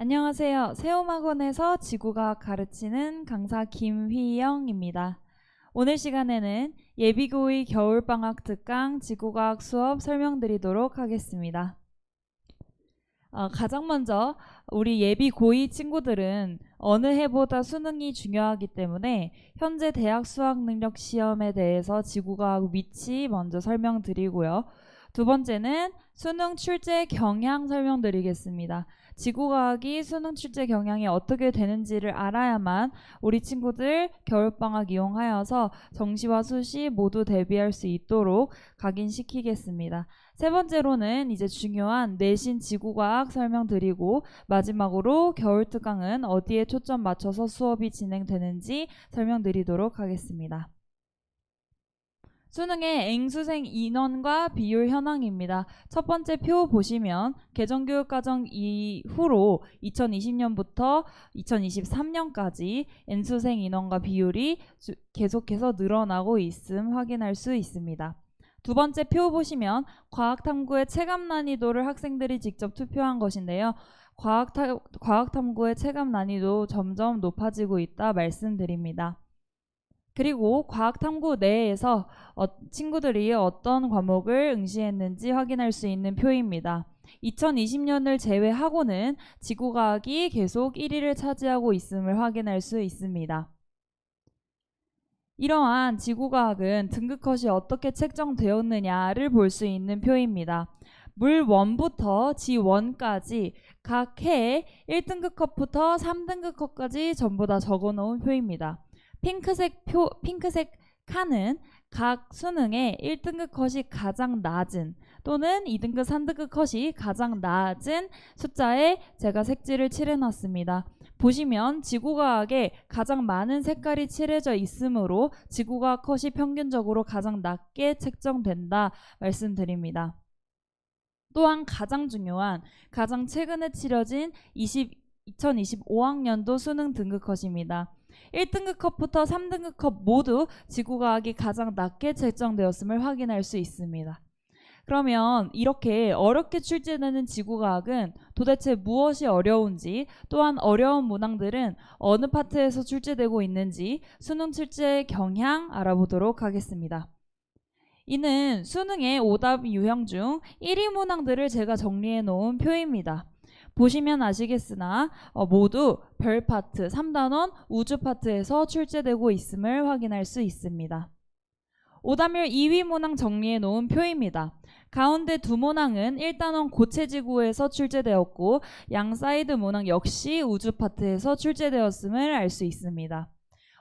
안녕하세요. 세움학원에서 지구과학 가르치는 강사 김휘영입니다. 오늘 시간에는 예비고의 겨울방학 특강 지구과학 수업 설명드리도록 하겠습니다. 가장 먼저 우리 예비 고2 친구들은 어느 해보다 수능이 중요하기 때문에 현재 대학 수학능력 시험에 대해서 지구과학 위치 먼저 설명드리고요. 두 번째는 수능 출제 경향 설명드리겠습니다. 지구과학이 수능 출제 경향이 어떻게 되는지를 알아야만 우리 친구들 겨울방학 이용하여서 정시와 수시 모두 대비할 수 있도록 각인시키겠습니다. 세 번째로는 이제 중요한 내신 지구과학 설명드리고 마지막으로 겨울특강은 어디에 초점 맞춰서 수업이 진행되는지 설명드리도록 하겠습니다. 수능의 앵수생 인원과 비율 현황입니다. 첫 번째 표 보시면 개정교육과정 이후로 2020년부터 2023년까지 앵수생 인원과 비율이 계속해서 늘어나고 있음 확인할 수 있습니다. 두 번째 표 보시면 과학탐구의 체감 난이도를 학생들이 직접 투표한 것인데요. 과학탐구의 체감 난이도 점점 높아지고 있다 말씀드립니다. 그리고 과학탐구 내에서 친구들이 어떤 과목을 응시했는지 확인할 수 있는 표입니다. 2020년을 제외하고는 지구과학이 계속 1위를 차지하고 있음을 확인할 수 있습니다. 이러한 지구과학은 등급컷이 어떻게 책정되었느냐를 볼 수 있는 표입니다. 물 1부터 G1까지 각 해에 1등급 컷부터 3등급 컷까지 전부 다 적어놓은 표입니다. 핑크색 칸은 각 수능의 1등급 컷이 가장 낮은 또는 2등급, 3등급 컷이 가장 낮은 숫자에 제가 색지를 칠해놨습니다. 보시면 지구과학에 가장 많은 색깔이 칠해져 있으므로 지구과학 컷이 평균적으로 가장 낮게 책정된다 말씀드립니다. 또한 가장 중요한 가장 최근에 치러진 2025학년도 수능 등급 컷입니다. 1등급 컷부터 3등급 컷 모두 지구과학이 가장 낮게 책정되었음을 확인할 수 있습니다. 그러면 이렇게 어렵게 출제되는 지구과학은 도대체 무엇이 어려운지, 또한 어려운 문항들은 어느 파트에서 출제되고 있는지 수능 출제 경향 알아보도록 하겠습니다. 이는 수능의 오답 유형 중 1위 문항들을 제가 정리해 놓은 표입니다. 보시면 아시겠으나 모두 별 파트, 3단원 우주 파트에서 출제되고 있음을 확인할 수 있습니다. 오답률 2위 문항 정리해 놓은 표입니다. 가운데 두 문항은 1단원 고체지구에서 출제되었고 양 사이드 문항 역시 우주 파트에서 출제되었음을 알 수 있습니다.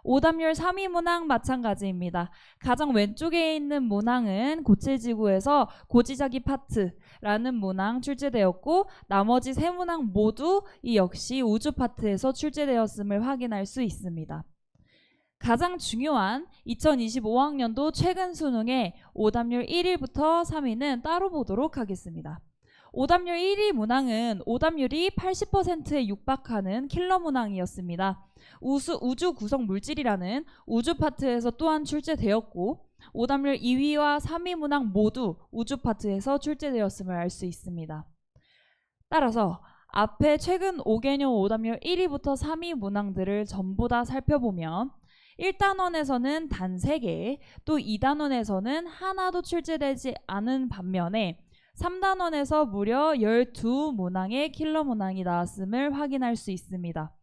오답률 3위 문항 마찬가지입니다. 가장 왼쪽에 있는 문항은 고체지구에서 고지자기 파트라는 문항 출제되었고 나머지 세 문항 모두 이 역시 우주 파트에서 출제되었음을 확인할 수 있습니다. 가장 중요한 2025학년도 최근 수능의 오답률 1위부터 3위는 따로 보도록 하겠습니다. 오답률 1위 문항은 오답률이 80%에 육박하는 킬러 문항이었습니다. 우주 구성 물질이라는 우주 파트에서 또한 출제되었고 오답률 2위와 3위 문항 모두 우주 파트에서 출제되었음을 알 수 있습니다. 따라서 앞에 최근 5개년 오답률 1위부터 3위 문항들을 전부 다 살펴보면 1단원에서는 단 3개, 또 2단원에서는 하나도 출제되지 않은 반면에 3단원에서 무려 12문항의 킬러 문항이 나왔음을 확인할 수 있습니다.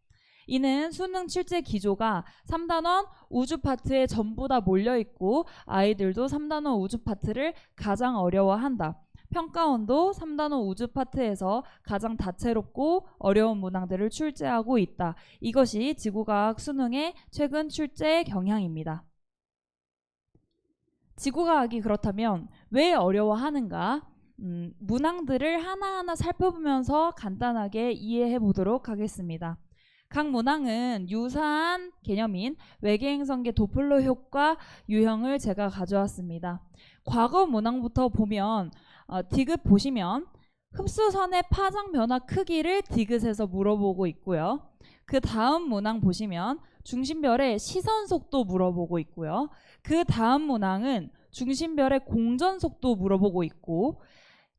이는 수능 출제 기조가 3단원 우주 파트에 전부 다 몰려있고 아이들도 3단원 우주 파트를 가장 어려워한다. 평가원도 3단원 우주 파트에서 가장 다채롭고 어려운 문항들을 출제하고 있다. 이것이 지구과학 수능의 최근 출제 경향입니다. 지구과학이 그렇다면 왜 어려워하는가? 문항들을 하나하나 살펴보면서 간단하게 이해해 보도록 하겠습니다. 각 문항은 유사한 개념인 외계행성계 도플러 효과 유형을 제가 가져왔습니다. 과거 문항부터 보면 디귿 보시면 흡수선의 파장 변화 크기를 디귿에서 물어보고 있고요. 그 다음 문항 보시면 중심별의 시선 속도 물어보고 있고요. 그 다음 문항은 중심별의 공전 속도 물어보고 있고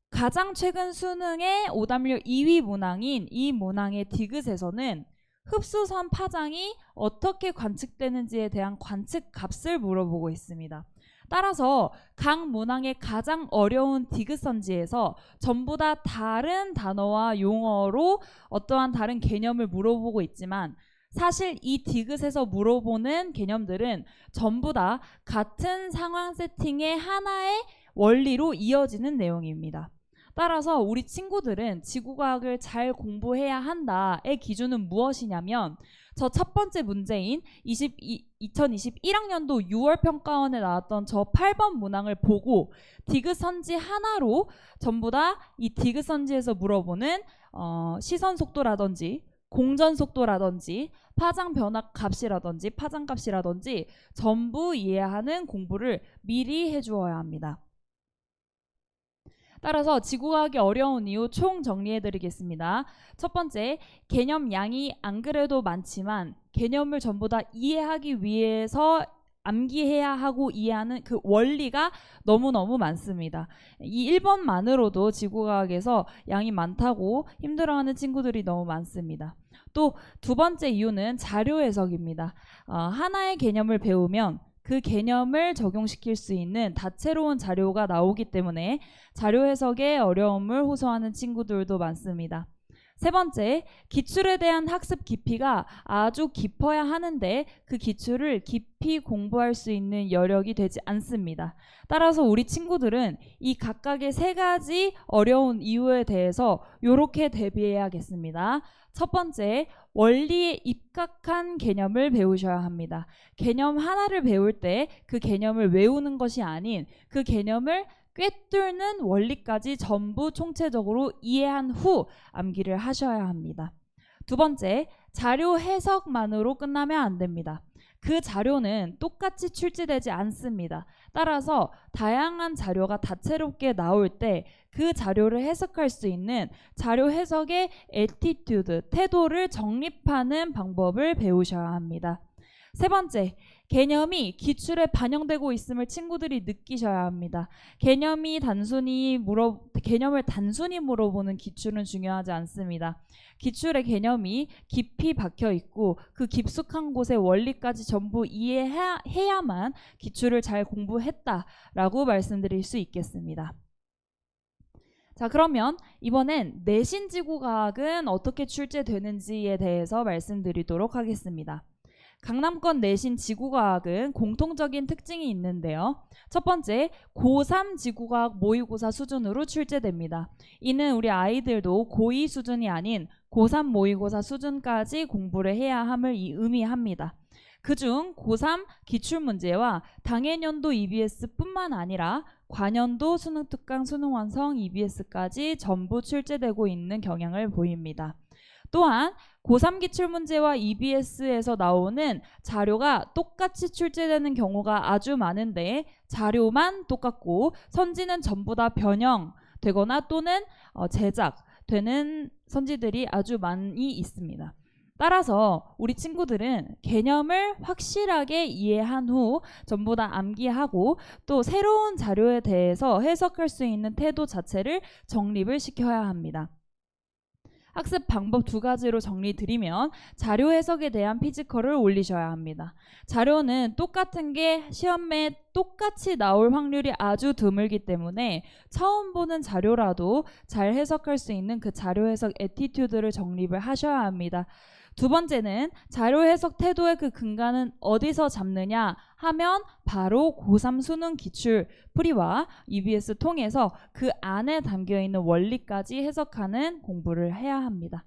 가장 최근 수능의 오답률 2위 문항인 이 문항의 디귿에서는 흡수선 파장이 어떻게 관측되는지에 대한 관측 값을 물어보고 있습니다. 따라서 각 문항의 가장 어려운 디귿선지에서 전부 다 다른 단어와 용어로 어떠한 다른 개념을 물어보고 있지만 사실 이 디귿에서 물어보는 개념들은 전부 다 같은 상황 세팅의 하나의 원리로 이어지는 내용입니다. 따라서 우리 친구들은 지구과학을 잘 공부해야 한다의 기준은 무엇이냐면 저 첫 번째 문제인 2021학년도 6월 평가원에 나왔던 저 8번 문항을 보고 디귿선지 하나로 전부 다 이 디귿선지에서 물어보는 시선 속도라든지 공전 속도라든지 파장 변화 값이라든지 파장 값이라든지 전부 이해하는 공부를 미리 해주어야 합니다. 따라서 지구과학이 어려운 이유 총 정리해드리겠습니다. 첫 번째, 개념 양이 안 그래도 많지만 개념을 전부 다 이해하기 위해서 암기해야 하고 이해하는 그 원리가 너무너무 많습니다. 이 1번만으로도 지구과학에서 양이 많다고 힘들어하는 친구들이 너무 많습니다. 또 두 번째 이유는 자료 해석입니다. 하나의 개념을 배우면 그 개념을 적용시킬 수 있는 다채로운 자료가 나오기 때문에 자료 해석에 어려움을 호소하는 친구들도 많습니다. 세 번째, 기출에 대한 학습 깊이가 아주 깊어야 하는데 그 기출을 깊이 공부할 수 있는 여력이 되지 않습니다. 따라서 우리 친구들은 이 각각의 세 가지 어려운 이유에 대해서 이렇게 대비해야겠습니다. 첫 번째, 원리에 입각한 개념을 배우셔야 합니다. 개념 하나를 배울 때 그 개념을 외우는 것이 아닌 그 개념을 꿰뚫는 원리까지 전부 총체적으로 이해한 후 암기를 하셔야 합니다. 두 번째, 자료 해석만으로 끝나면 안 됩니다. 그 자료는 똑같이 출제되지 않습니다. 따라서 다양한 자료가 다채롭게 나올 때 그 자료를 해석할 수 있는 자료 해석의 애티튜드, 태도를 정립하는 방법을 배우셔야 합니다. 세 번째, 개념이 기출에 반영되고 있음을 친구들이 느끼셔야 합니다. 개념을 단순히 물어보는 기출은 중요하지 않습니다. 기출의 개념이 깊이 박혀 있고 그 깊숙한 곳의 원리까지 전부 이해해야만 기출을 잘 공부했다라고 말씀드릴 수 있겠습니다. 자, 그러면 이번엔 내신 지구과학은 어떻게 출제되는지에 대해서 말씀드리도록 하겠습니다. 강남권 내신 지구과학은 공통적인 특징이 있는데요. 첫 번째, 고3 지구과학 모의고사 수준으로 출제됩니다. 이는 우리 아이들도 고2 수준이 아닌 고3 모의고사 수준까지 공부를 해야 함을 의미합니다. 그중 고3 기출문제와 당해년도 EBS뿐만 아니라 과년도 수능특강 수능완성 EBS까지 전부 출제되고 있는 경향을 보입니다. 또한 고3 기출문제와 EBS에서 나오는 자료가 똑같이 출제되는 경우가 아주 많은데 자료만 똑같고 선지는 전부 다 변형되거나 또는 제작되는 선지들이 아주 많이 있습니다. 따라서 우리 친구들은 개념을 확실하게 이해한 후 전부 다 암기하고 또 새로운 자료에 대해서 해석할 수 있는 태도 자체를 정립을 시켜야 합니다. 학습 방법 두 가지로 정리드리면 자료 해석에 대한 피지컬을 올리셔야 합니다. 자료는 똑같은 게 시험에 똑같이 나올 확률이 아주 드물기 때문에 처음 보는 자료라도 잘 해석할 수 있는 그 자료 해석 애티튜드를 정립을 하셔야 합니다. 두 번째는 자료 해석 태도의 그 근간은 어디서 잡느냐 하면 바로 고3 수능 기출 풀이와 EBS 통해서 그 안에 담겨있는 원리까지 해석하는 공부를 해야 합니다.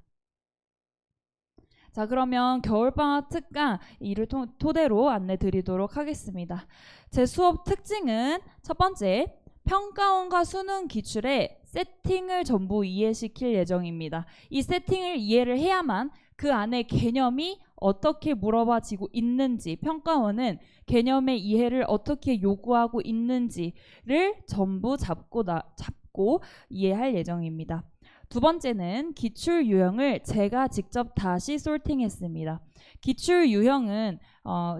자, 그러면 겨울방학 특강 이를 토대로 안내 드리도록 하겠습니다. 제 수업 특징은 첫 번째, 평가원과 수능 기출의 세팅을 전부 이해시킬 예정입니다. 이 세팅을 이해를 해야만 그 안에 개념이 어떻게 물어봐지고 있는지, 평가원은 개념의 이해를 어떻게 요구하고 있는지를 전부 잡고 이해할 예정입니다. 두 번째는 기출 유형을 제가 직접 다시 솔팅했습니다. 기출 유형은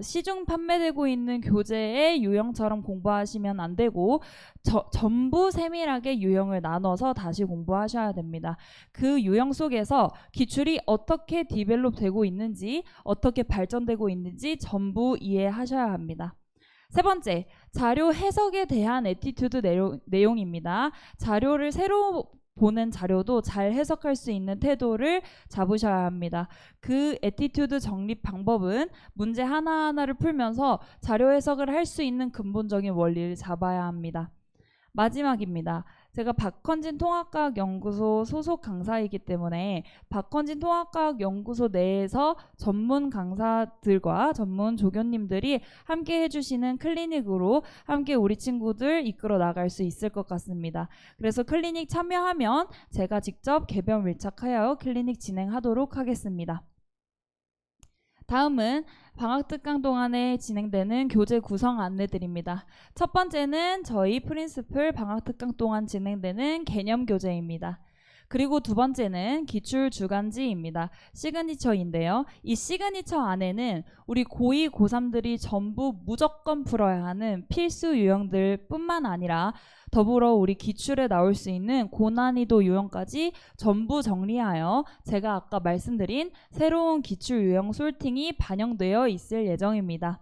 시중 판매되고 있는 교재의 유형처럼 공부하시면 안 되고 전부 세밀하게 유형을 나눠서 다시 공부하셔야 됩니다. 그 유형 속에서 기출이 어떻게 디벨롭 되고 있는지, 어떻게 발전되고 있는지 전부 이해하셔야 합니다. 세 번째, 자료 해석에 대한 애티튜드 내용입니다. 자료를 새로 보는 자료도 잘 해석할 수 있는 태도를 잡으셔야 합니다. 그 애티튜드 정립 방법은 문제 하나하나를 풀면서 자료 해석을 할 수 있는 근본적인 원리를 잡아야 합니다. 마지막입니다. 제가 박헌진 통합과학연구소 소속 강사이기 때문에 박헌진 통합과학연구소 내에서 전문 강사들과 전문 조교님들이 함께 해주시는 클리닉으로 함께 우리 친구들 이끌어 나갈 수 있을 것 같습니다. 그래서 클리닉 참여하면 제가 직접 개별 밀착하여 클리닉 진행하도록 하겠습니다. 다음은 방학특강 동안에 진행되는 교재 구성 안내드립니다. 첫 번째는 저희 프린시플 방학특강 동안 진행되는 개념 교재입니다. 그리고 두 번째는 기출 주간지입니다. 시그니처인데요. 이 시그니처 안에는 우리 고2, 고3들이 전부 무조건 풀어야 하는 필수 유형들 뿐만 아니라 더불어 우리 기출에 나올 수 있는 고난이도 유형까지 전부 정리하여 제가 아까 말씀드린 새로운 기출 유형 솔팅이 반영되어 있을 예정입니다.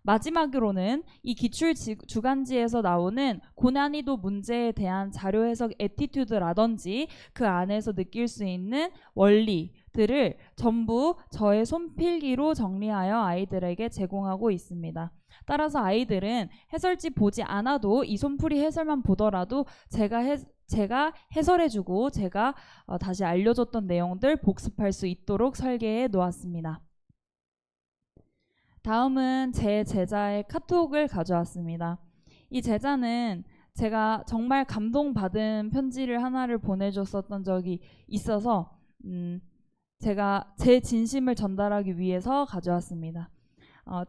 마지막으로는 이 기출 주간지에서 나오는 고난이도 문제에 대한 자료 해석 애티튜드라든지 그 안에서 느낄 수 있는 원리들을 전부 저의 손필기로 정리하여 아이들에게 제공하고 있습니다. 따라서 아이들은 해설지 보지 않아도 이 손풀이 해설만 보더라도 제가 해설해주고 제가 다시 알려줬던 내용들 복습할 수 있도록 설계해 놓았습니다. 다음은 제 제자의 카톡을 가져왔습니다. 이 제자는 제가 정말 감동받은 편지를 하나를 보내줬었던 적이 있어서 제가 제 진심을 전달하기 위해서 가져왔습니다.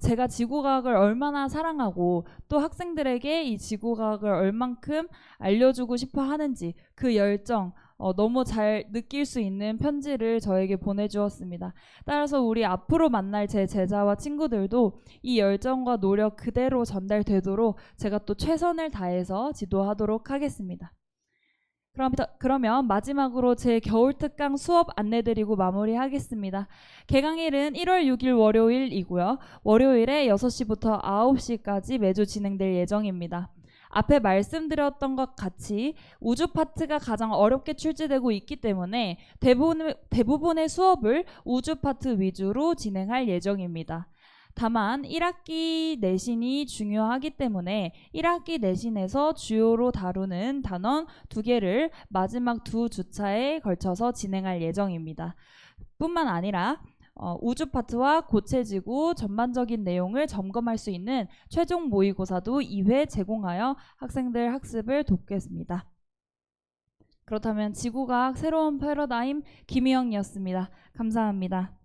제가 지구과학을 얼마나 사랑하고 또 학생들에게 이 지구과학을 얼만큼 알려주고 싶어 하는지 그 열정 너무 잘 느낄 수 있는 편지를 저에게 보내주었습니다. 따라서 우리 앞으로 만날 제 제자와 친구들도 이 열정과 노력 그대로 전달되도록 제가 또 최선을 다해서 지도하도록 하겠습니다. 그러면 마지막으로 제 겨울특강 수업 안내드리고 마무리하겠습니다. 개강일은 1월 6일 월요일이고요. 월요일에 6시부터 9시까지 매주 진행될 예정입니다. 앞에 말씀드렸던 것 같이 우주 파트가 가장 어렵게 출제되고 있기 때문에 대부분의 수업을 우주 파트 위주로 진행할 예정입니다. 다만 1학기 내신이 중요하기 때문에 1학기 내신에서 주요로 다루는 단원 2개를 마지막 2주차에 걸쳐서 진행할 예정입니다. 뿐만 아니라 우주 파트와 고체지구 전반적인 내용을 점검할 수 있는 최종 모의고사도 2회 제공하여 학생들 학습을 돕겠습니다. 그렇다면 지구과학 새로운 패러다임 김희영이었습니다. 감사합니다.